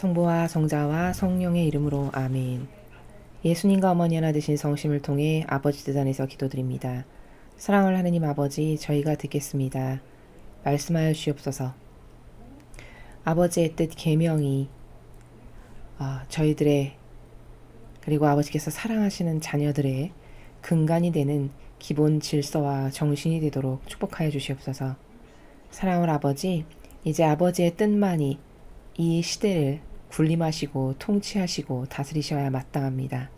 성부와 성자와 성령의 이름으로 아멘. 예수님과 어머니 하나 되신 성심을 통해 아버지 뜻 안에서 기도드립니다. 사랑을 하느님 아버지, 저희가 듣겠습니다. 말씀하여 주옵소서. 아버지의 뜻 계명이 저희들의, 그리고 아버지께서 사랑하시는 자녀들의 근간이 되는 기본 질서와 정신이 되도록 축복하여 주시옵소서. 사랑하는 아버지, 이제 아버지의 뜻만이 이 시대를 군림하시고 통치하시고 다스리셔야 마땅합니다.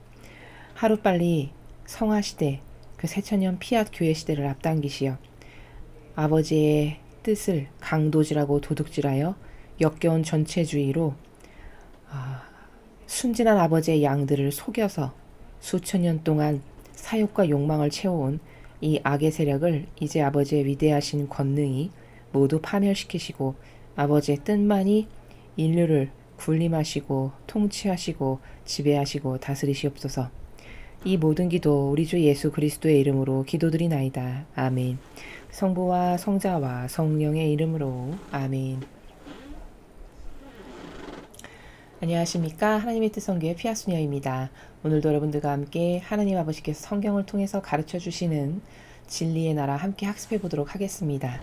하루빨리 성화시대, 그 새천년 피앗 교회 시대를 앞당기시어 아버지의 뜻을 강도질하고 도둑질하여 역겨운 전체주의로 순진한 아버지의 양들을 속여서 수천 년 동안 사욕과 욕망을 채워온 이 악의 세력을 이제 아버지의 위대하신 권능이 모두 파멸시키시고 아버지의 뜻만이 인류를 군림하시고 통치하시고 지배하시고 다스리시옵소서. 이 모든 기도 우리 주 예수 그리스도의 이름으로 기도드리나이다. 아멘. 성부와 성자와 성령의 이름으로 아멘. 안녕하십니까. 하나님의 뜻 선교회 피아수녀입니다. 오늘도 여러분들과 함께 하나님 아버지께서 성경을 통해서 가르쳐 주시는 진리의 나라 함께 학습해 보도록 하겠습니다.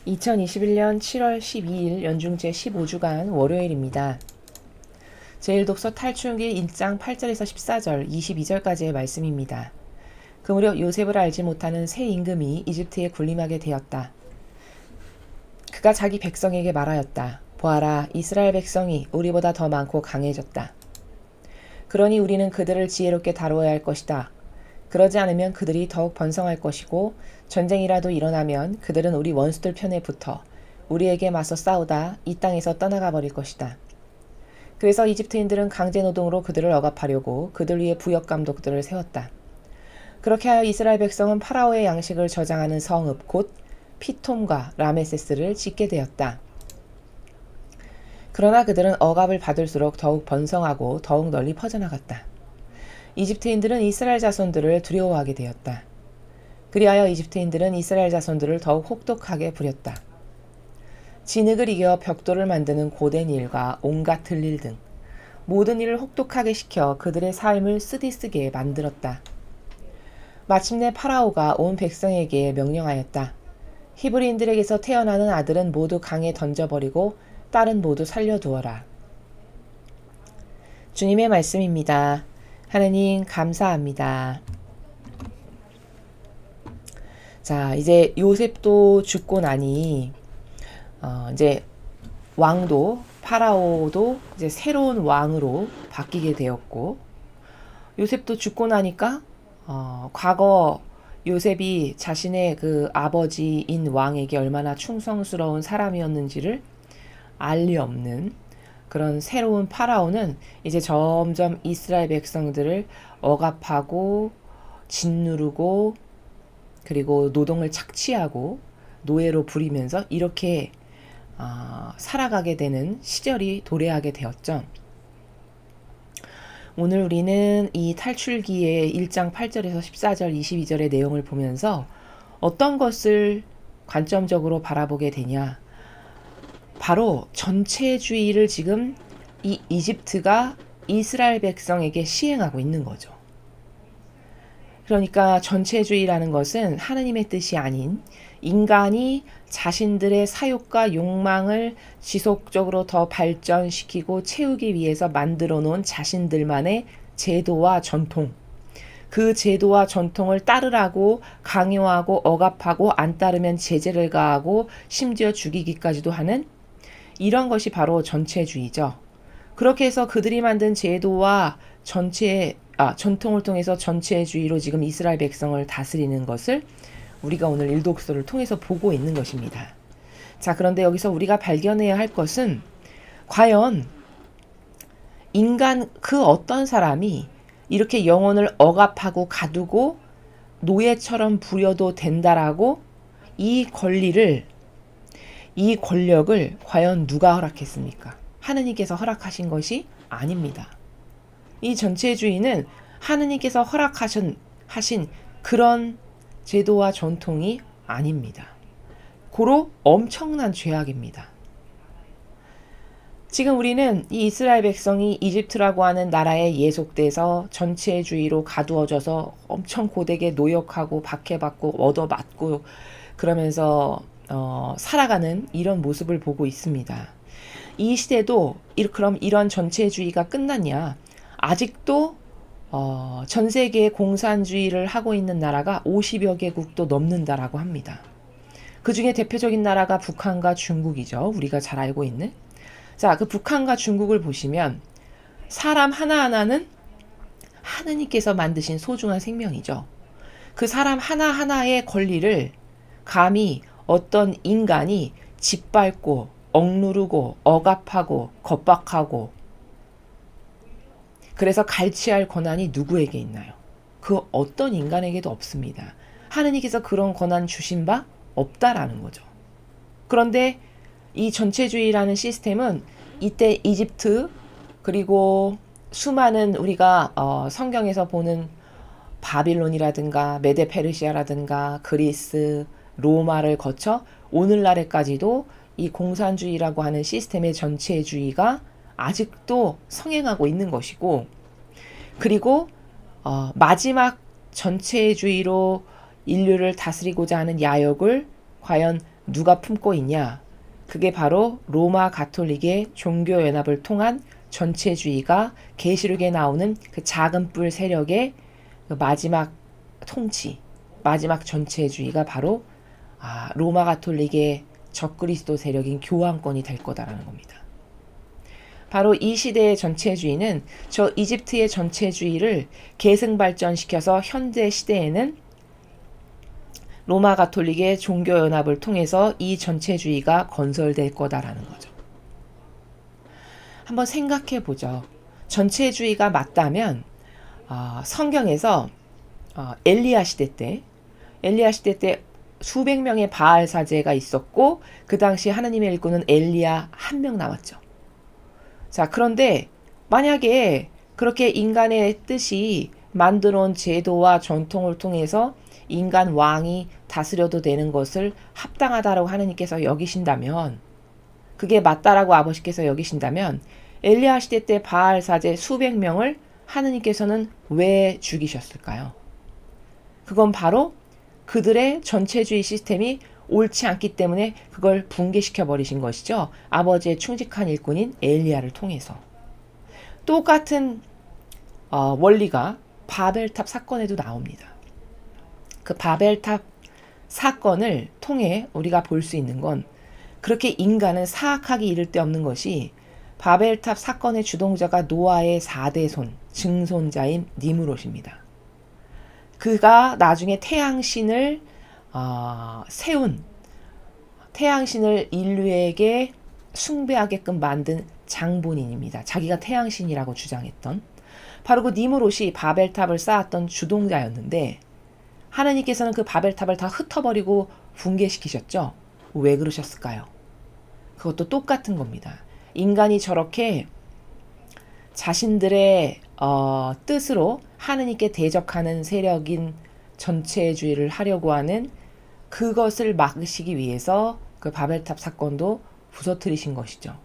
2021년 7월 12일 연중 제15주간 월요일입니다. 제1독서 탈출기 1장 8절에서 14절, 22절까지의 말씀입니다. 그 무렵 요셉을 알지 못하는 새 임금이 이집트에 군림하게 되었다. 그가 자기 백성에게 말하였다. 보아라, 이스라엘 백성이 우리보다 더 많고 강해졌다. 그러니 우리는 그들을 지혜롭게 다루어야 할 것이다. 그러지 않으면 그들이 더욱 번성할 것이고 전쟁이라도 일어나면 그들은 우리 원수들 편에 붙어 우리에게 맞서 싸우다 이 땅에서 떠나가 버릴 것이다. 그래서 이집트인들은 강제노동으로 그들을 억압하려고 그들 위에 부역 감독들을 세웠다. 그렇게 하여 이스라엘 백성은 파라오의 양식을 저장하는 성읍 곧 피톰과 라메세스를 짓게 되었다. 그러나 그들은 억압을 받을수록 더욱 번성하고 더욱 널리 퍼져나갔다. 이집트인들은 이스라엘 자손들을 두려워하게 되었다. 그리하여 이집트인들은 이스라엘 자손들을 더욱 혹독하게 부렸다. 진흙을 이겨 벽돌을 만드는 고된 일과 온갖 들릴 등 모든 일을 혹독하게 시켜 그들의 삶을 쓰디쓰게 만들었다. 마침내 파라오가 온 백성에게 명령하였다. 히브리인들에게서 태어나는 아들은 모두 강에 던져버리고 딸은 모두 살려두어라. 주님의 말씀입니다. 하느님 감사합니다. 자, 이제 요셉도 죽고 나니 이제 왕도 파라오도 이제 새로운 왕으로 바뀌게 되었고, 요셉도 죽고 나니까 과거 요셉이 자신의 그 아버지인 왕에게 얼마나 충성스러운 사람이었는지를 알 리 없는 그런 새로운 파라오는 이제 점점 이스라엘 백성들을 억압하고 짓누르고 그리고 노동을 착취하고 노예로 부리면서 이렇게 살아가게 되는 시절이 도래하게 되었죠. 오늘 우리는 이 탈출기의 1장 8절에서 14절 22절의 내용을 보면서 어떤 것을 관점적으로 바라보게 되냐, 바로 전체주의를 지금 이 이집트가 이스라엘 백성에게 시행하고 있는 거죠. 그러니까 전체주의라는 것은 하느님의 뜻이 아닌 인간이 자신들의 사욕과 욕망을 지속적으로 더 발전시키고 채우기 위해서 만들어 놓은 자신들만의 제도와 전통, 그 제도와 전통을 따르라고 강요하고 억압하고 안 따르면 제재를 가하고 심지어 죽이기까지도 하는 이런 것이 바로 전체주의죠. 그렇게 해서 그들이 만든 제도와 전통을 통해서 전체주의로 지금 이스라엘 백성을 다스리는 것을 우리가 오늘 일독서를 통해서 보고 있는 것입니다. 자, 그런데 여기서 우리가 발견해야 할 것은 과연 인간 그 어떤 사람이 이렇게 영혼을 억압하고 가두고 노예처럼 부려도 된다라고 이 권력을 과연 누가 허락했습니까? 하느님께서 허락하신 것이 아닙니다. 이 전체주의는 하느님께서 허락하신 그런 제도와 전통이 아닙니다. 고로 엄청난 죄악입니다. 지금 우리는 이 이스라엘 백성이 이집트라고 하는 나라에 예속돼서 전체주의로 가두어져서 엄청 고되게 노역하고 박해받고 얻어맞고 그러면서 살아가는 이런 모습을 보고 있습니다. 이 시대도 그럼 이런 전체주의가 끝났냐? 아직도 전 세계에 공산주의를 하고 있는 나라가 50여 개국도 넘는다라고 합니다. 그 중에 대표적인 나라가 북한과 중국이죠. 우리가 잘 알고 있는. 자, 그 북한과 중국을 보시면 사람 하나하나는 하느님께서 만드신 소중한 생명이죠. 그 사람 하나하나의 권리를 감히 어떤 인간이 짓밟고 억누르고 억압하고 겁박하고 그래서 갈취할 권한이 누구에게 있나요? 그 어떤 인간에게도 없습니다. 하느님께서 그런 권한 주신 바 없다라는 거죠. 그런데 이 전체주의라는 시스템은 이때 이집트 그리고 수많은 우리가 성경에서 보는 바빌론이라든가 메데페르시아라든가 그리스, 로마를 거쳐 오늘날에까지도 이 공산주의라고 하는 시스템의 전체주의가 아직도 성행하고 있는 것이고, 그리고 마지막 전체주의로 인류를 다스리고자 하는 야욕을 과연 누가 품고 있냐? 그게 바로 로마 가톨릭의 종교연합을 통한 전체주의가 계시록에 나오는 그 작은 뿔 세력의 그 마지막 통치, 마지막 전체주의가 바로 로마 가톨릭의 적그리스도 세력인 교황권이 될 거다라는 겁니다. 바로 이 시대의 전체주의는 저 이집트의 전체주의를 계승발전시켜서 현대 시대에는 로마 가톨릭의 종교연합을 통해서 이 전체주의가 건설될 거다라는 거죠. 한번 생각해 보죠. 전체주의가 맞다면 성경에서 엘리야 시대 때 수백 명의 바알 사제가 있었고 그 당시 하나님의 일꾼은 엘리야 한 명 남았죠. 자, 그런데 만약에 그렇게 인간의 뜻이 만들어온 제도와 전통을 통해서 인간 왕이 다스려도 되는 것을 합당하다라고 하나님께서 여기신다면, 그게 맞다라고 아버지께서 여기신다면 엘리야 시대 때 바알 사제 수백 명을 하나님께서는 왜 죽이셨을까요? 그건 바로 그들의 전체주의 시스템이 옳지 않기 때문에 그걸 붕괴시켜 버리신 것이죠. 아버지의 충직한 일꾼인 엘리야를 통해서. 똑같은 원리가 바벨탑 사건에도 나옵니다. 그 바벨탑 사건을 통해 우리가 볼 수 있는 건 그렇게 인간은 사악하기 이를 데 없는 것이 바벨탑 사건의 주동자가 노아의 4대 손, 증손자인 니므롯입니다. 그가 나중에 태양신을 세운, 태양신을 인류에게 숭배하게끔 만든 장본인입니다. 자기가 태양신이라고 주장했던. 바로 그 니므롯이 바벨탑을 쌓았던 주동자였는데 하나님께서는 그 바벨탑을 다 흩어버리고 붕괴시키셨죠. 왜 그러셨을까요? 그것도 똑같은 겁니다. 인간이 저렇게 자신들의 뜻으로 하느님께 대적하는 세력인 전체주의를 하려고 하는 그것을 막으시기 위해서 그 바벨탑 사건도 부서뜨리신 것이죠.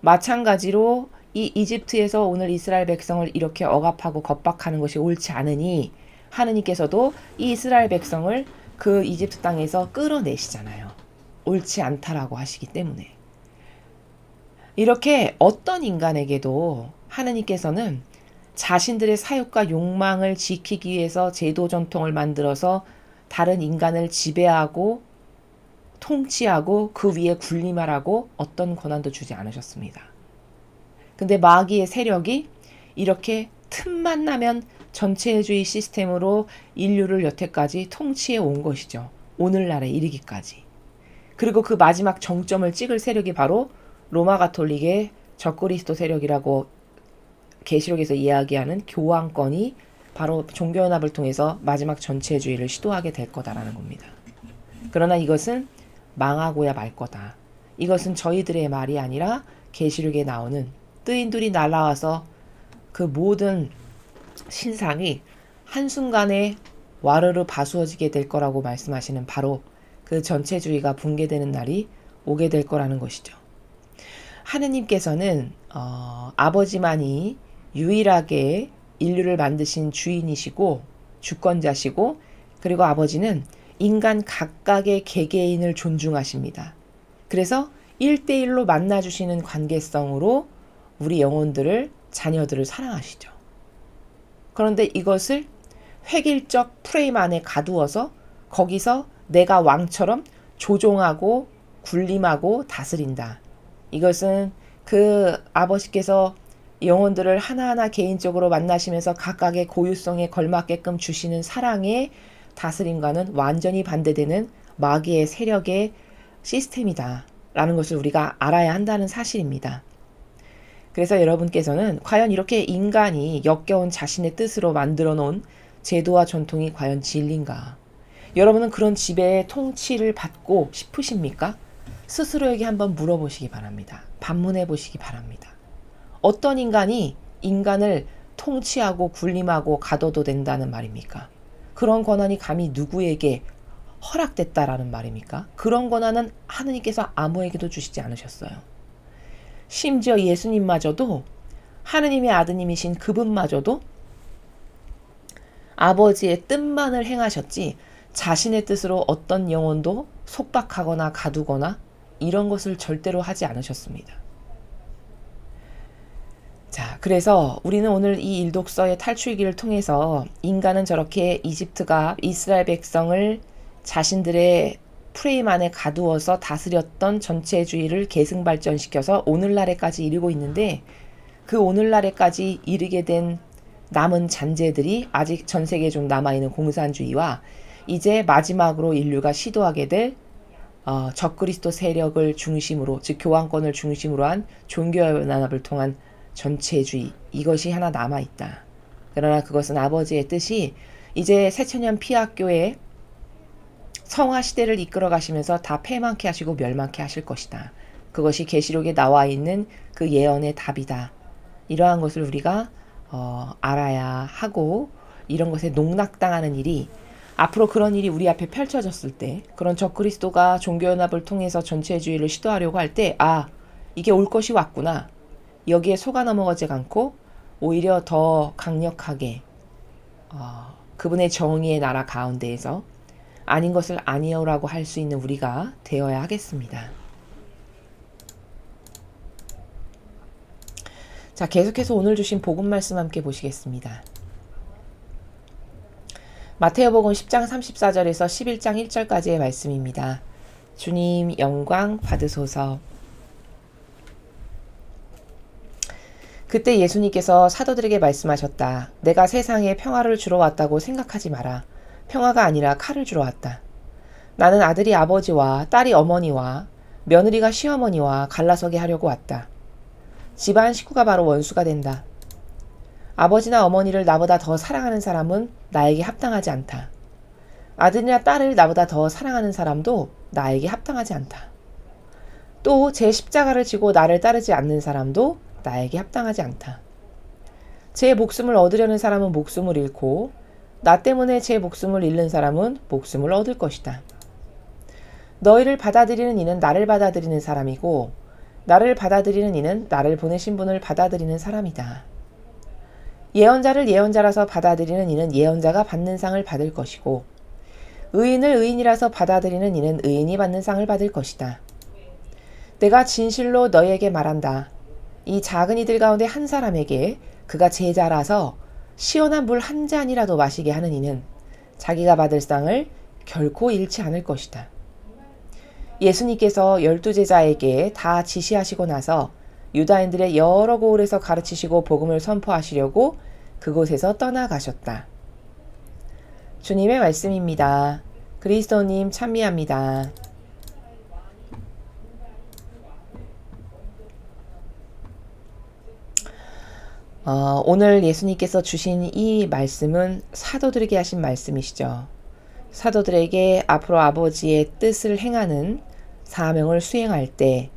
마찬가지로 이 이집트에서 오늘 이스라엘 백성을 이렇게 억압하고 겁박하는 것이 옳지 않으니 하느님께서도 이 이스라엘 백성을 그 이집트 땅에서 끌어내시잖아요. 옳지 않다라고 하시기 때문에. 이렇게 어떤 인간에게도 하느님께서는 자신들의 사욕과 욕망을 지키기 위해서 제도 전통을 만들어서 다른 인간을 지배하고 통치하고 그 위에 군림하라고 어떤 권한도 주지 않으셨습니다. 근데 마귀의 세력이 이렇게 틈만 나면 전체주의 시스템으로 인류를 여태까지 통치해 온 것이죠. 오늘날에 이르기까지. 그리고 그 마지막 정점을 찍을 세력이 바로 로마 가톨릭의 적그리스도 세력이라고 계시록에서 이야기하는 교황권이 바로 종교연합을 통해서 마지막 전체주의를 시도하게 될 거다라는 겁니다. 그러나 이것은 망하고야 말 거다. 이것은 저희들의 말이 아니라 계시록에 나오는 뜨인들이 날아와서 그 모든 신상이 한순간에 와르르 바수어지게 될 거라고 말씀하시는 바로 그 전체주의가 붕괴되는 날이 오게 될 거라는 것이죠. 하느님께서는 아버지만이 유일하게 인류를 만드신 주인이시고 주권자시고, 그리고 아버지는 인간 각각의 개개인을 존중하십니다. 그래서 1대1로 만나주시는 관계성으로 우리 영혼들을, 자녀들을 사랑하시죠. 그런데 이것을 획일적 프레임 안에 가두어서 거기서 내가 왕처럼 조종하고 군림하고 다스린다. 이것은 그 아버지께서 영혼들을 하나하나 개인적으로 만나시면서 각각의 고유성에 걸맞게끔 주시는 사랑의 다스림과는 완전히 반대되는 마귀의 세력의 시스템이다 라는 것을 우리가 알아야 한다는 사실입니다. 그래서 여러분께서는 과연 이렇게 인간이 역겨운 자신의 뜻으로 만들어 놓은 제도와 전통이 과연 진리인가? 여러분은 그런 지배의 통치를 받고 싶으십니까? 스스로에게 한번 물어보시기 바랍니다. 반문해 보시기 바랍니다. 어떤 인간이 인간을 통치하고 군림하고 가둬도 된다는 말입니까? 그런 권한이 감히 누구에게 허락됐다라는 말입니까? 그런 권한은 하느님께서 아무에게도 주시지 않으셨어요. 심지어 예수님마저도, 하느님의 아드님이신 그분마저도 아버지의 뜻만을 행하셨지 자신의 뜻으로 어떤 영혼도 속박하거나 가두거나 이런 것을 절대로 하지 않으셨습니다. 자, 그래서 우리는 오늘 이 일독서의 탈출기를 통해서 인간은 저렇게 이집트가 이스라엘 백성을 자신들의 프레임 안에 가두어서 다스렸던 전체주의를 계승발전시켜서 오늘날에까지 이르고 있는데, 그 오늘날에까지 이르게 된 남은 잔재들이 아직 전 세계에 좀 남아있는 공산주의와 이제 마지막으로 인류가 시도하게 될 적그리스도 세력을 중심으로, 즉 교황권을 중심으로 한 종교연합을 통한 전체주의, 이것이 하나 남아있다. 그러나 그것은 아버지의 뜻이 이제 새천년 피학교의 성화 시대를 이끌어 가시면서 다 패망케 하시고 멸망케 하실 것이다. 그것이 계시록에 나와 있는 그 예언의 답이다. 이러한 것을 우리가 알아야 하고, 이런 것에 농락당하는 일이 앞으로 그런 일이 우리 앞에 펼쳐졌을 때, 그런 적그리스도가 종교연합을 통해서 전체주의를 시도하려고 할 때, 아, 이게 올 것이 왔구나. 여기에 속아 넘어가지 않고 오히려 더 강력하게 그분의 정의의 나라 가운데에서 아닌 것을 아니오라고 할 수 있는 우리가 되어야 하겠습니다. 자, 계속해서 오늘 주신 복음 말씀 함께 보시겠습니다. 마태복음 10장 34절에서 11장 1절까지의 말씀입니다. 주님 영광 받으소서. 그때 예수님께서 사도들에게 말씀하셨다. 내가 세상에 평화를 주러 왔다고 생각하지 마라. 평화가 아니라 칼을 주러 왔다. 나는 아들이 아버지와 딸이 어머니와 며느리가 시어머니와 갈라서게 하려고 왔다. 집안 식구가 바로 원수가 된다. 아버지나 어머니를 나보다 더 사랑하는 사람은 나에게 합당하지 않다. 아들이나 딸을 나보다 더 사랑하는 사람도 나에게 합당하지 않다. 또 제 십자가를 지고 나를 따르지 않는 사람도 나에게 합당하지 않다. 제 목숨을 얻으려는 사람은 목숨을 잃고 나 때문에 제 목숨을 잃는 사람은 목숨을 얻을 것이다. 너희를 받아들이는 이는 나를 받아들이는 사람이고 나를 받아들이는 이는 나를 보내신 분을 받아들이는 사람이다. 예언자를 예언자라서 받아들이는 이는 예언자가 받는 상을 받을 것이고 의인을 의인이라서 받아들이는 이는 의인이 받는 상을 받을 것이다. 내가 진실로 너희에게 말한다. 이 작은 이들 가운데 한 사람에게 그가 제자라서 시원한 물 한 잔이라도 마시게 하는 이는 자기가 받을 상을 결코 잃지 않을 것이다. 예수님께서 12제자에게 다 지시하시고 나서 유다인들의 여러 고을에서 가르치시고 복음을 선포하시려고 그곳에서 떠나가셨다. 주님의 말씀입니다. 그리스도님 찬미합니다. 오늘 예수님께서 주신 이 말씀은 사도들에게 하신 말씀이시죠. 사도들에게 앞으로 아버지의 뜻을 행하는 사명을 수행할 때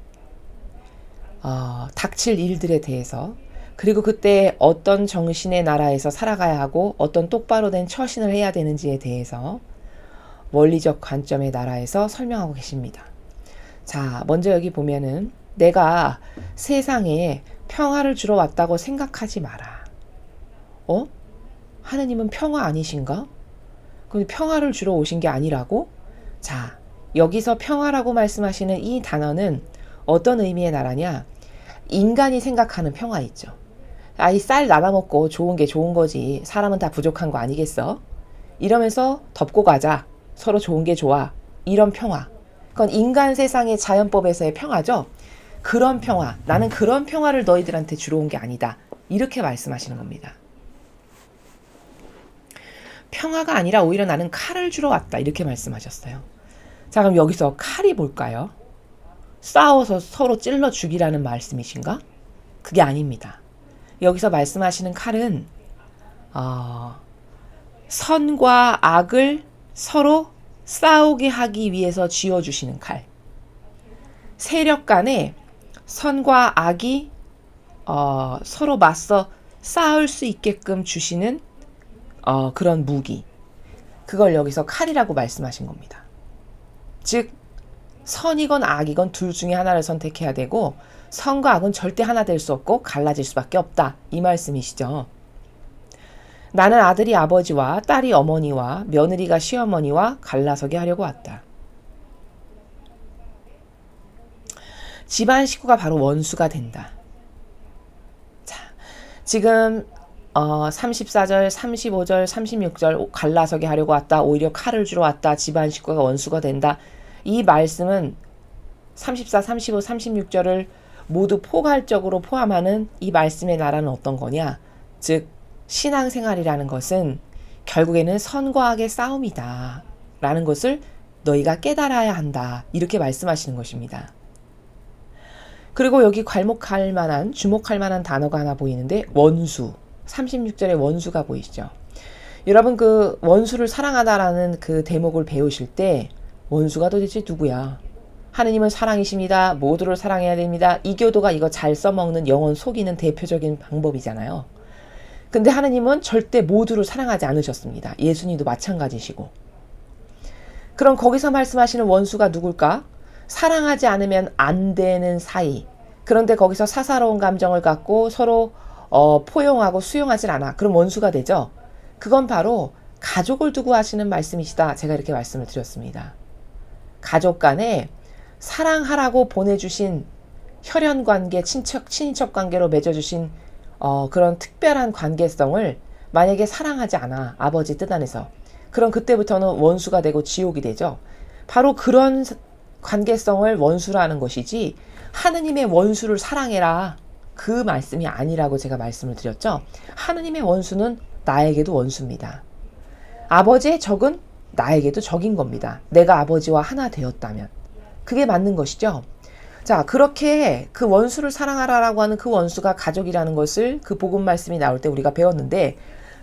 닥칠 일들에 대해서, 그리고 그때 어떤 정신의 나라에서 살아가야 하고 어떤 똑바로 된 처신을 해야 되는지에 대해서 원리적 관점의 나라에서 설명하고 계십니다. 자, 먼저 여기 보면은 내가 세상에 평화를 주러 왔다고 생각하지 마라. 하느님은 평화 아니신가? 근데 평화를 주러 오신 게 아니라고? 자, 여기서 평화라고 말씀하시는 이 단어는 어떤 의미의 나라냐? 인간이 생각하는 평화 있죠. 이 쌀 나눠 먹고 좋은 게 좋은 거지. 사람은 다 부족한 거 아니겠어? 이러면서 덮고 가자. 서로 좋은 게 좋아. 이런 평화. 그건 인간 세상의 자연법에서의 평화죠. 그런 평화. 나는 그런 평화를 너희들한테 주러 온 게 아니다. 이렇게 말씀하시는 겁니다. 평화가 아니라 오히려 나는 칼을 주러 왔다. 이렇게 말씀하셨어요. 자, 그럼 여기서 칼이 뭘까요? 싸워서 서로 찔러 죽이라는 말씀이신가? 그게 아닙니다. 여기서 말씀하시는 칼은 선과 악을 서로 싸우게 하기 위해서 쥐어주시는 칼. 세력 간에 선과 악이 서로 맞서 싸울 수 있게끔 주시는 그런 무기. 그걸 여기서 칼이라고 말씀하신 겁니다. 즉 선이건 악이건 둘 중에 하나를 선택해야 되고 선과 악은 절대 하나 될 수 없고 갈라질 수밖에 없다. 이 말씀이시죠. 나는 아들이 아버지와 딸이 어머니와 며느리가 시어머니와 갈라서게 하려고 왔다. 집안 식구가 바로 원수가 된다. 자, 지금 34절, 35절, 36절 갈라서게 하려고 왔다. 오히려 칼을 주러 왔다. 집안 식구가 원수가 된다. 이 말씀은 34, 35, 36절을 모두 포괄적으로 포함하는 이 말씀의 나라는 어떤 거냐? 즉 신앙생활이라는 것은 결국에는 선과 악의 싸움이다 라는 것을 너희가 깨달아야 한다. 이렇게 말씀하시는 것입니다. 그리고 여기 주목할 만한 단어가 하나 보이는데 원수. 36절에 원수가 보이시죠? 여러분 그 원수를 사랑하다라는 그 대목을 배우실 때 원수가 도대체 누구야? 하느님은 사랑이십니다. 모두를 사랑해야 됩니다. 이 교도가 이거 잘 써먹는 영혼 속이는 대표적인 방법이잖아요. 근데 하느님은 절대 모두를 사랑하지 않으셨습니다. 예수님도 마찬가지시고. 그럼 거기서 말씀하시는 원수가 누굴까? 사랑하지 않으면 안 되는 사이. 그런데 거기서 사사로운 감정을 갖고 서로 포용하고 수용하질 않아. 그럼 원수가 되죠. 그건 바로 가족을 두고 하시는 말씀이시다. 제가 이렇게 말씀을 드렸습니다. 가족 간에 사랑하라고 보내주신 혈연관계, 친인척 관계로 맺어주신 그런 특별한 관계성을 만약에 사랑하지 않아. 아버지 뜻 안에서. 그럼 그때부터는 원수가 되고 지옥이 되죠. 바로 그런 관계성을 원수라는 것이지 하느님의 원수를 사랑해라. 그 말씀이 아니라고 제가 말씀을 드렸죠. 하느님의 원수는 나에게도 원수입니다. 아버지의 적은 나에게도 적인 겁니다. 내가 아버지와 하나 되었다면. 그게 맞는 것이죠. 자, 그렇게 그 원수를 사랑하라라고 하는 그 원수가 가족이라는 것을 그 복음 말씀이 나올 때 우리가 배웠는데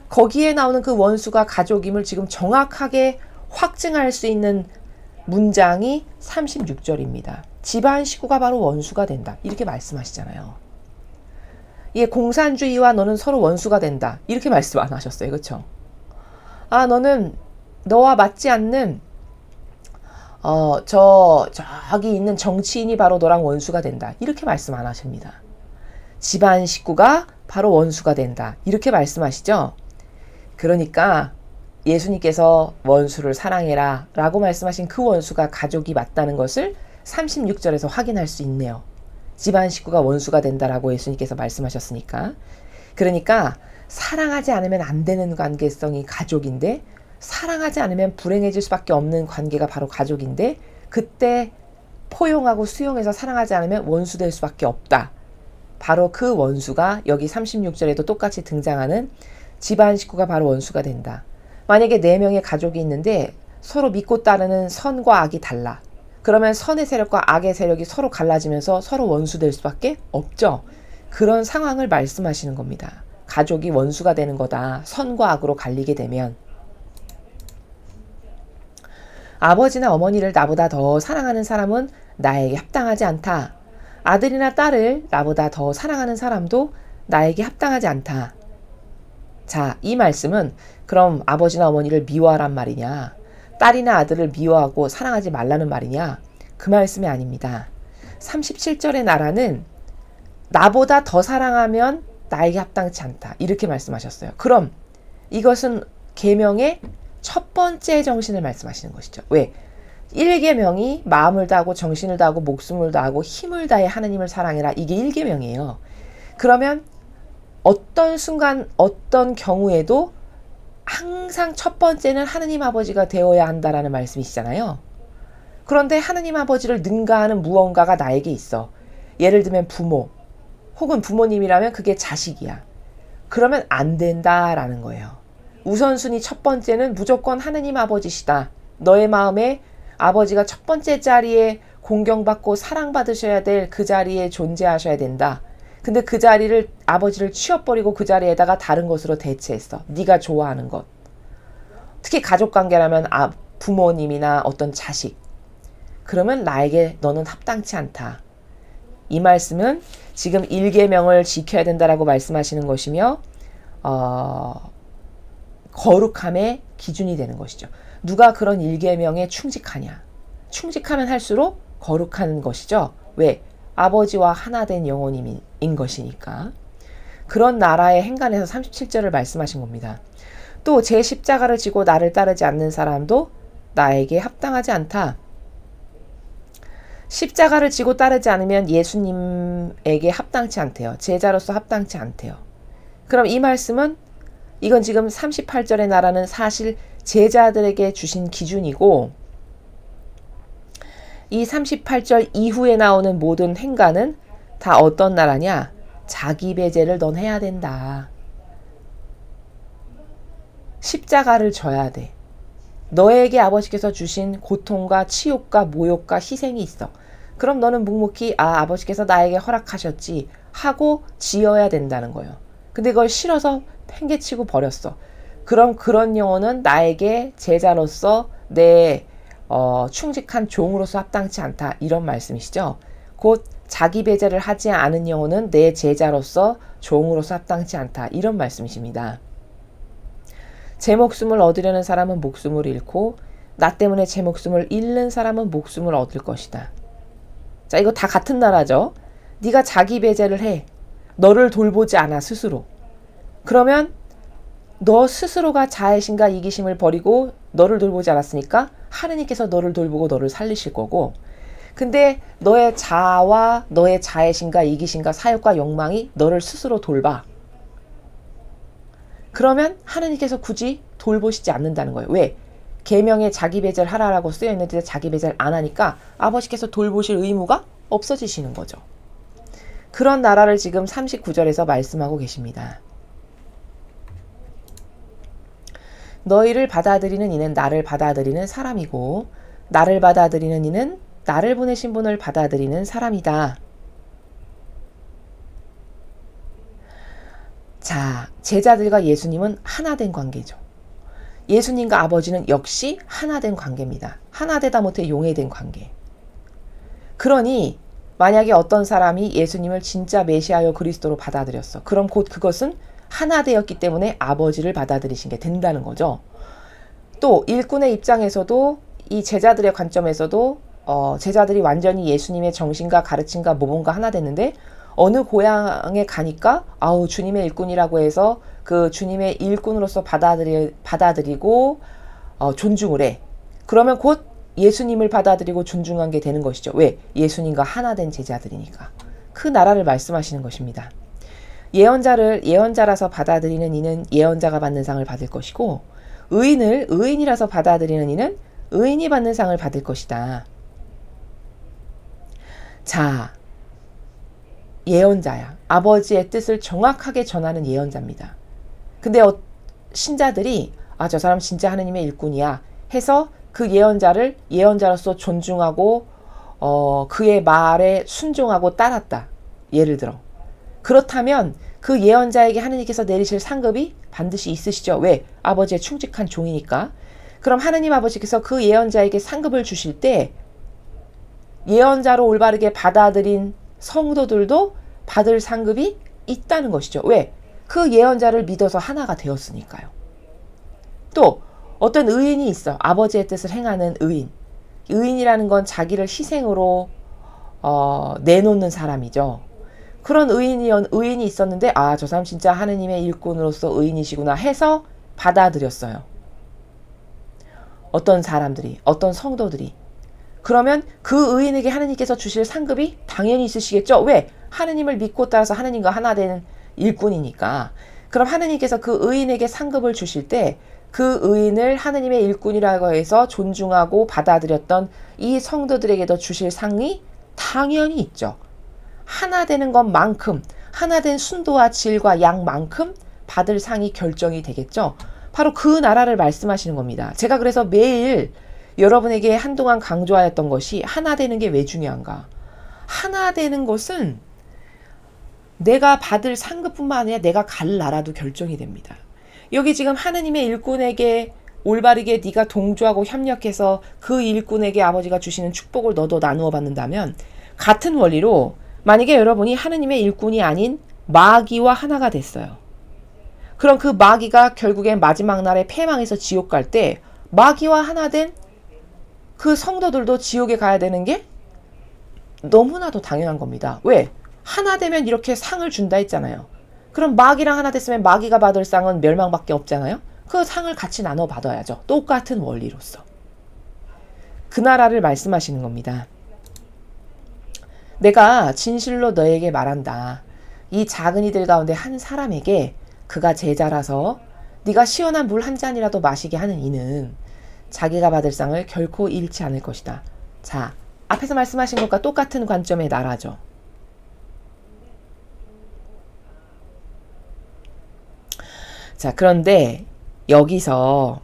거기에 나오는 그 원수가 가족임을 지금 정확하게 확증할 수 있는 문장이 36절입니다. 집안 식구가 바로 원수가 된다. 이렇게 말씀하시잖아요. 예, 공산주의와 너는 서로 원수가 된다. 이렇게 말씀 안 하셨어요. 그렇죠? 너는 너와 맞지 않는 저기 있는 정치인이 바로 너랑 원수가 된다. 이렇게 말씀 안 하십니다. 집안 식구가 바로 원수가 된다. 이렇게 말씀하시죠? 그러니까 예수님께서 원수를 사랑해라 라고 말씀하신 그 원수가 가족이 맞다는 것을 36절에서 확인할 수 있네요. 집안 식구가 원수가 된다라고 예수님께서 말씀하셨으니까. 그러니까 사랑하지 않으면 안 되는 관계성이 가족인데 사랑하지 않으면 불행해질 수밖에 없는 관계가 바로 가족인데 그때 포용하고 수용해서 사랑하지 않으면 원수 될 수밖에 없다. 바로 그 원수가 여기 36절에도 똑같이 등장하는 집안 식구가 바로 원수가 된다. 만약에 4명의 가족이 있는데 서로 믿고 따르는 선과 악이 달라. 그러면 선의 세력과 악의 세력이 서로 갈라지면서 서로 원수 될 수밖에 없죠. 그런 상황을 말씀하시는 겁니다. 가족이 원수가 되는 거다. 선과 악으로 갈리게 되면. 아버지나 어머니를 나보다 더 사랑하는 사람은 나에게 합당하지 않다. 아들이나 딸을 나보다 더 사랑하는 사람도 나에게 합당하지 않다. 자, 이 말씀은 그럼 아버지나 어머니를 미워하란 말이냐? 딸이나 아들을 미워하고 사랑하지 말라는 말이냐? 그 말씀이 아닙니다. 37절의 나라는 나보다 더 사랑하면 나에게 합당치 않다. 이렇게 말씀하셨어요. 그럼 이것은 계명의 첫 번째 정신을 말씀하시는 것이죠. 왜? 1계명이 마음을 다하고 정신을 다하고 목숨을 다하고 힘을 다해 하느님을 사랑해라. 이게 1계명이에요. 그러면 어떤 순간 어떤 경우에도 항상 첫 번째는 하느님 아버지가 되어야 한다라는 말씀이시잖아요. 그런데 하느님 아버지를 능가하는 무언가가 나에게 있어. 예를 들면 부모 혹은 부모님이라면 그게 자식이야. 그러면 안 된다라는 거예요. 우선순위 첫 번째는 무조건 하느님 아버지시다. 너의 마음에 아버지가 첫 번째 자리에 공경받고 사랑받으셔야 될 그 자리에 존재하셔야 된다. 근데 그 자리를 아버지를 치워버리고 그 자리에다가 다른 것으로 대체했어. 네가 좋아하는 것. 특히 가족관계라면 부모님이나 어떤 자식. 그러면 나에게 너는 합당치 않다. 이 말씀은 지금 1계명을 지켜야 된다라고 말씀하시는 것이며 거룩함의 기준이 되는 것이죠. 누가 그런 1계명에 충직하냐. 충직하면 할수록 거룩한 것이죠. 왜? 아버지와 하나 된 영혼인 것이니까. 그런 나라의 행간에서 37절을 말씀하신 겁니다. 또 제 십자가를 지고 나를 따르지 않는 사람도 나에게 합당하지 않다. 십자가를 지고 따르지 않으면 예수님에게 합당치 않대요. 제자로서 합당치 않대요. 그럼 이 말씀은 이건 지금 38절의 나라는 사실 제자들에게 주신 기준이고 이 38절 이후에 나오는 모든 행간은 다 어떤 나라냐? 자기 배제를 넌 해야 된다. 십자가를 져야 돼. 너에게 아버지께서 주신 고통과 치욕과 모욕과 희생이 있어. 그럼 너는 묵묵히 아버지께서 나에게 허락하셨지 하고 지어야 된다는 거예요. 근데 그걸 싫어서 팽개치고 버렸어. 그럼 그런 영혼은 나에게 제자로서 내 충직한 종으로서 합당치 않다. 이런 말씀이시죠. 곧 자기 배제를 하지 않은 영혼은 내 제자로서 종으로서 합당치 않다. 이런 말씀이십니다. 제 목숨을 얻으려는 사람은 목숨을 잃고 나 때문에 제 목숨을 잃는 사람은 목숨을 얻을 것이다. 자, 이거 다 같은 나라죠. 네가 자기 배제를 해. 너를 돌보지 않아 스스로. 그러면 너 스스로가 자애심과 이기심을 버리고 너를 돌보지 않았으니까 하느님께서 너를 돌보고 너를 살리실 거고, 근데 너의 자아와 너의 자애심과 이기심과 사욕과 욕망이 너를 스스로 돌봐. 그러면 하느님께서 굳이 돌보시지 않는다는 거예요. 왜? 계명에 자기 배제를 하라라고 쓰여 있는데 자기 배제를 안 하니까 아버지께서 돌보실 의무가 없어지시는 거죠. 그런 나라를 지금 39절에서 말씀하고 계십니다. 너희를 받아들이는 이는 나를 받아들이는 사람이고 나를 받아들이는 이는 나를 보내신 분을 받아들이는 사람이다. 자, 제자들과 예수님은 하나된 관계죠. 예수님과 아버지는 역시 하나된 관계입니다. 하나되다 못해 용해된 관계. 그러니 만약에 어떤 사람이 예수님을 진짜 메시아여 그리스도로 받아들였어. 그럼 곧 그것은 하나 되었기 때문에 아버지를 받아들이신 게 된다는 거죠. 또 일꾼의 입장에서도 이 제자들의 관점에서도 제자들이 완전히 예수님의 정신과 가르침과 모범과 하나 됐는데 어느 고향에 가니까 주님의 일꾼이라고 해서 그 주님의 일꾼으로서 받아들이고 존중을 해. 그러면 곧 예수님을 받아들이고 존중한 게 되는 것이죠. 왜? 예수님과 하나 된 제자들이니까. 그 나라를 말씀하시는 것입니다. 예언자를 예언자라서 받아들이는 이는 예언자가 받는 상을 받을 것이고 의인을 의인이라서 받아들이는 이는 의인이 받는 상을 받을 것이다. 자, 예언자야. 아버지의 뜻을 정확하게 전하는 예언자입니다. 근데 신자들이 저 사람 진짜 하느님의 일꾼이야 해서 그 예언자를 예언자로서 존중하고 그의 말에 순종하고 따랐다. 예를 들어. 그렇다면 그 예언자에게 하느님께서 내리실 상급이 반드시 있으시죠. 왜? 아버지의 충직한 종이니까. 그럼 하느님 아버지께서 그 예언자에게 상급을 주실 때 예언자로 올바르게 받아들인 성도들도 받을 상급이 있다는 것이죠. 왜? 그 예언자를 믿어서 하나가 되었으니까요. 또 어떤 의인이 있어. 아버지의 뜻을 행하는 의인. 의인이라는 건 자기를 희생으로 내놓는 사람이죠. 그런 의인이 있었는데 저 사람 진짜 하느님의 일꾼으로서 의인이시구나 해서 받아들였어요. 어떤 사람들이, 어떤 성도들이. 그러면 그 의인에게 하느님께서 주실 상급이 당연히 있으시겠죠. 왜? 하느님을 믿고 따라서 하느님과 하나 되는 일꾼이니까. 그럼 하느님께서 그 의인에게 상급을 주실 때 그 의인을 하느님의 일꾼이라고 해서 존중하고 받아들였던 이 성도들에게도 주실 상이 당연히 있죠. 하나 되는 것만큼, 하나 된 순도와 질과 양만큼 받을 상이 결정이 되겠죠. 바로 그 나라를 말씀하시는 겁니다. 제가 그래서 매일 여러분에게 한동안 강조하였던 것이 하나 되는 게 왜 중요한가? 하나 되는 것은 내가 받을 상급뿐만 아니라 내가 갈 나라도 결정이 됩니다. 여기 지금 하느님의 일꾼에게 올바르게 네가 동조하고 협력해서 그 일꾼에게 아버지가 주시는 축복을 너도 나누어 받는다면 같은 원리로 만약에 여러분이 하느님의 일꾼이 아닌 마귀와 하나가 됐어요. 그럼 그 마귀가 결국엔 마지막 날에 패망해서 지옥 갈 때 마귀와 하나 된 그 성도들도 지옥에 가야 되는 게 너무나도 당연한 겁니다. 왜? 하나 되면 이렇게 상을 준다 했잖아요. 그럼 마귀랑 하나 됐으면 마귀가 받을 상은 멸망밖에 없잖아요. 그 상을 같이 나눠 받아야죠. 똑같은 원리로서. 그 나라를 말씀하시는 겁니다. 내가 진실로 너에게 말한다. 이 작은 이들 가운데 한 사람에게 그가 제자라서 네가 시원한 물 한 잔이라도 마시게 하는 이는 자기가 받을 상을 결코 잃지 않을 것이다. 자, 앞에서 말씀하신 것과 똑같은 관점의 나라죠. 자, 그런데 여기서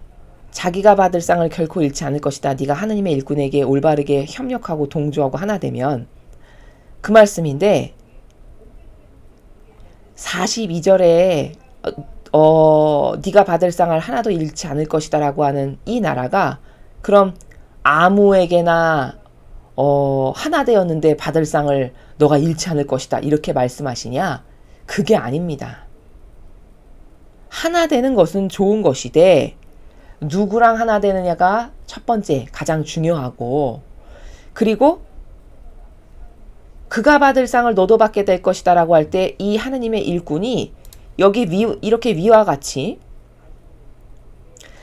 자기가 받을 상을 결코 잃지 않을 것이다. 네가 하느님의 일꾼에게 올바르게 협력하고 동조하고 하나 되면 그 말씀인데 42절에 네가 받을 상을 하나도 잃지 않을 것이다 라고 하는 이 나라가 그럼 아무에게나 하나 되었는데 받을 상을 너가 잃지 않을 것이다 이렇게 말씀하시냐? 그게 아닙니다. 하나 되는 것은 좋은 것이되 누구랑 하나 되느냐가 첫 번째 가장 중요하고 그리고 그가 받을 상을 너도 받게 될 것이다 라고 할 때 이 하느님의 일꾼이 여기 이렇게 위와 같이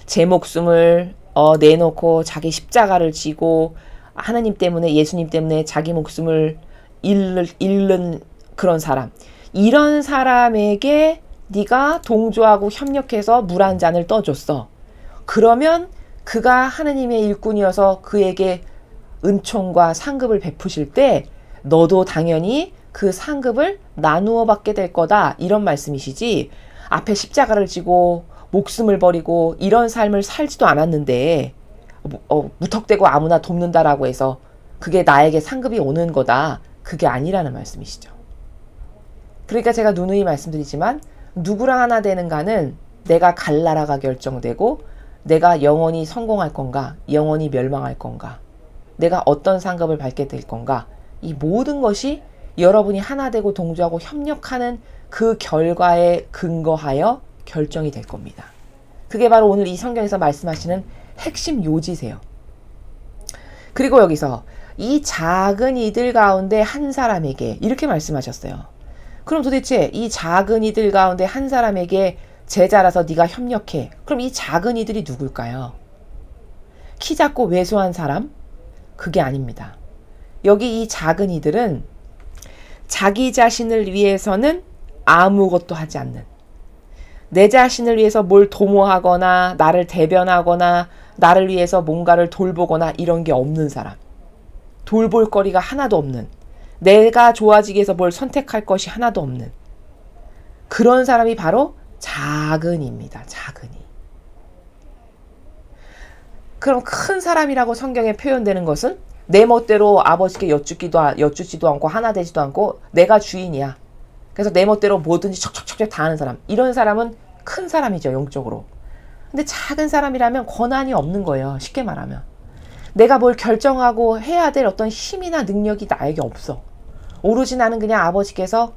제 목숨을 내놓고 자기 십자가를 지고 하느님 때문에 예수님 때문에 자기 목숨을 잃는 그런 사람 이런 사람에게 네가 동조하고 협력해서 물 한 잔을 떠줬어. 그러면 그가 하느님의 일꾼이어서 그에게 은총과 상급을 베푸실 때 너도 당연히 그 상급을 나누어 받게 될 거다. 이런 말씀이시지. 앞에 십자가를 지고 목숨을 버리고 이런 삶을 살지도 않았는데 무턱대고 아무나 돕는다라고 해서 그게 나에게 상급이 오는 거다. 그게 아니라는 말씀이시죠. 그러니까 제가 누누이 말씀드리지만 누구랑 하나 되는가는 내가 갈 나라가 결정되고 내가 영원히 성공할 건가 영원히 멸망할 건가 내가 어떤 상급을 받게 될 건가 이 모든 것이 여러분이 하나 되고 동조하고 협력하는 그 결과에 근거하여 결정이 될 겁니다. 그게 바로 오늘 이 성경에서 말씀하시는 핵심 요지세요. 그리고 여기서 이 작은 이들 가운데 한 사람에게 이렇게 말씀하셨어요. 그럼 도대체 이 작은 이들 가운데 한 사람에게 제자라서 네가 협력해. 그럼 이 작은 이들이 누굴까요? 키 작고 왜소한 사람? 그게 아닙니다. 여기 이 작은 이들은 자기 자신을 위해서는 아무것도 하지 않는 내 자신을 위해서 뭘 도모하거나 나를 대변하거나 나를 위해서 뭔가를 돌보거나 이런 게 없는 사람 돌볼 거리가 하나도 없는 내가 좋아지기 위해서 뭘 선택할 것이 하나도 없는 그런 사람이 바로 작은이입니다. 작은이. 그럼 큰 사람이라고 성경에 표현되는 것은 내 멋대로 아버지께 여쭙지도 않고 하나 되지도 않고 내가 주인이야. 그래서 내 멋대로 뭐든지 척척척척 다 하는 사람. 이런 사람은 큰 사람이죠. 영적으로. 근데 작은 사람이라면 권한이 없는 거예요. 쉽게 말하면. 내가 뭘 결정하고 해야 될 어떤 힘이나 능력이 나에게 없어. 오로지 나는 그냥 아버지께서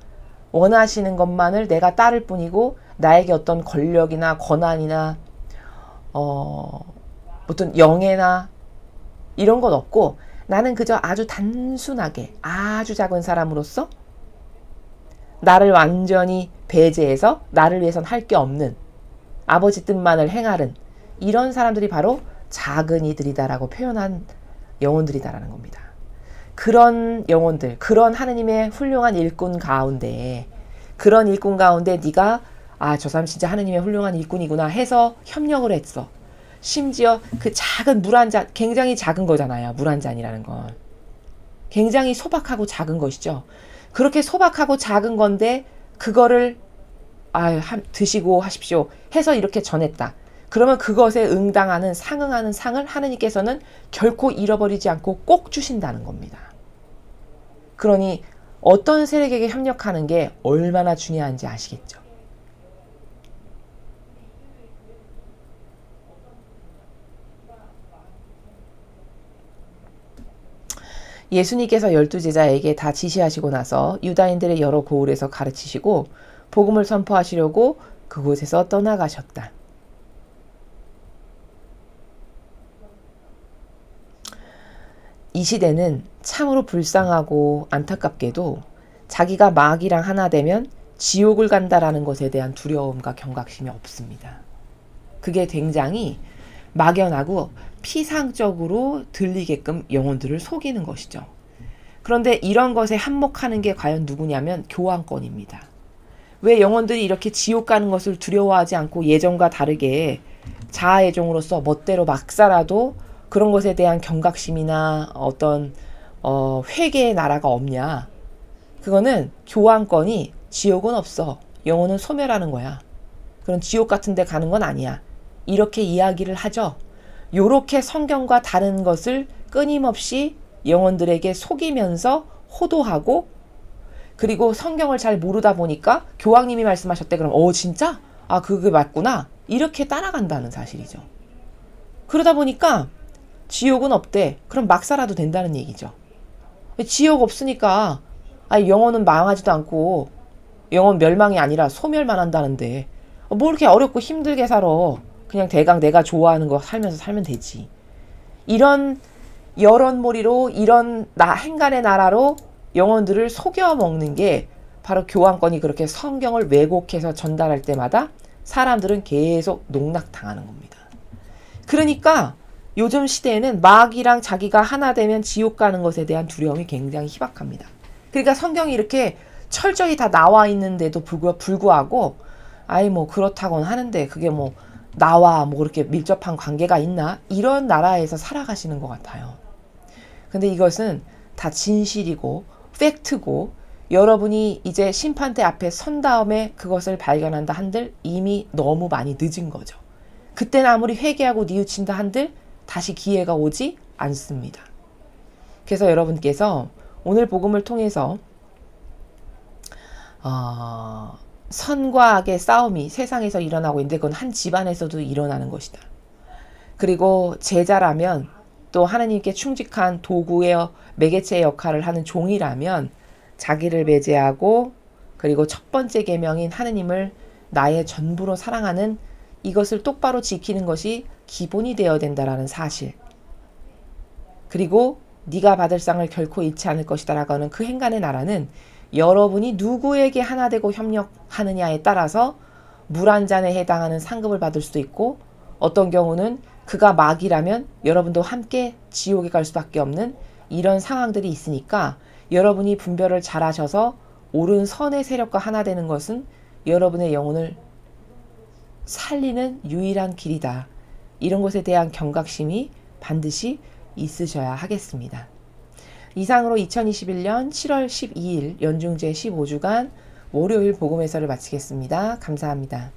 원하시는 것만을 내가 따를 뿐이고 나에게 어떤 권력이나 권한이나 어떤 영예나 이런 건 없고 나는 그저 아주 단순하게 아주 작은 사람으로서 나를 완전히 배제해서 나를 위해선 할 게 없는 아버지 뜻만을 행하는 이런 사람들이 바로 작은 이들이다라고 표현한 영혼들이다라는 겁니다. 그런 영혼들, 그런 하느님의 훌륭한 일꾼 가운데 그런 일꾼 가운데 네가 저 사람 진짜 하느님의 훌륭한 일꾼이구나 해서 협력을 했어. 심지어 그 작은 물 한 잔, 굉장히 작은 거잖아요. 물 한 잔이라는 건. 굉장히 소박하고 작은 것이죠. 그렇게 소박하고 작은 건데 그거를 드시고 하십시오 해서 이렇게 전했다. 그러면 그것에 응당하는 상응하는 상을 하느님께서는 결코 잃어버리지 않고 꼭 주신다는 겁니다. 그러니 어떤 세력에게 협력하는 게 얼마나 중요한지 아시겠죠? 예수님께서 12제자에게 다 지시하시고 나서 유다인들의 여러 고을에서 가르치시고 복음을 선포하시려고 그곳에서 떠나가셨다. 이 시대는 참으로 불쌍하고 안타깝게도 자기가 마귀랑 하나 되면 지옥을 간다라는 것에 대한 두려움과 경각심이 없습니다. 그게 굉장히 막연하고 피상적으로 들리게끔 영혼들을 속이는 것이죠. 그런데 이런 것에 한몫하는 게 과연 누구냐면 교황권입니다. 왜 영혼들이 이렇게 지옥 가는 것을 두려워하지 않고 예전과 다르게 자아의 종으로서 멋대로 막 살아도 그런 것에 대한 경각심이나 어떤 회개의 나라가 없냐. 그거는 교황권이 지옥은 없어. 영혼은 소멸하는 거야. 그런 지옥 같은 데 가는 건 아니야. 이렇게 이야기를 하죠. 요렇게 성경과 다른 것을 끊임없이 영혼들에게 속이면서 호도하고 그리고 성경을 잘 모르다 보니까 교황님이 말씀하셨대. 그럼 진짜? 그게 맞구나. 이렇게 따라간다는 사실이죠. 그러다 보니까 지옥은 없대. 그럼 막 살아도 된다는 얘기죠. 지옥 없으니까 영혼은 망하지도 않고 영혼 멸망이 아니라 소멸만 한다는데 뭐 이렇게 어렵고 힘들게 살아. 그냥 대강 내가 좋아하는 거 살면서 살면 되지. 이런 여론몰이로 이런 행간의 나라로 영혼들을 속여 먹는 게 바로 교황권이 그렇게 성경을 왜곡해서 전달할 때마다 사람들은 계속 농락당하는 겁니다. 그러니까 요즘 시대에는 마귀랑 자기가 하나 되면 지옥 가는 것에 대한 두려움이 굉장히 희박합니다. 그러니까 성경이 이렇게 철저히 다 나와 있는데도 불구하고 뭐 그렇다고는 하는데 그게 뭐 나와 뭐 그렇게 밀접한 관계가 있나? 이런 나라에서 살아가시는 것 같아요. 근데 이것은 다 진실이고 팩트고 여러분이 이제 심판대 앞에 선 다음에 그것을 발견한다 한들 이미 너무 많이 늦은 거죠. 그때는 아무리 회개하고 뉘우친다 한들 다시 기회가 오지 않습니다. 그래서 여러분께서 오늘 복음을 통해서 선과 악의 싸움이 세상에서 일어나고 있는데 그건 한 집안에서도 일어나는 것이다. 그리고 제자라면 또 하나님께 충직한 도구의 매개체의 역할을 하는 종이라면 자기를 배제하고 그리고 첫 번째 계명인 하느님을 나의 전부로 사랑하는 이것을 똑바로 지키는 것이 기본이 되어야 된다라는 사실. 그리고 네가 받을 상을 결코 잃지 않을 것이다 라고 하는 그 행간의 나라는 여러분이 누구에게 하나 되고 협력하느냐에 따라서 물 한 잔에 해당하는 상급을 받을 수도 있고 어떤 경우는 그가 마귀라면 여러분도 함께 지옥에 갈 수밖에 없는 이런 상황들이 있으니까 여러분이 분별을 잘 하셔서 옳은 선의 세력과 하나 되는 것은 여러분의 영혼을 살리는 유일한 길이다. 이런 것에 대한 경각심이 반드시 있으셔야 하겠습니다. 이상으로 2021년 7월 12일 연중제 15주간 월요일 복음 해설을 마치겠습니다. 감사합니다.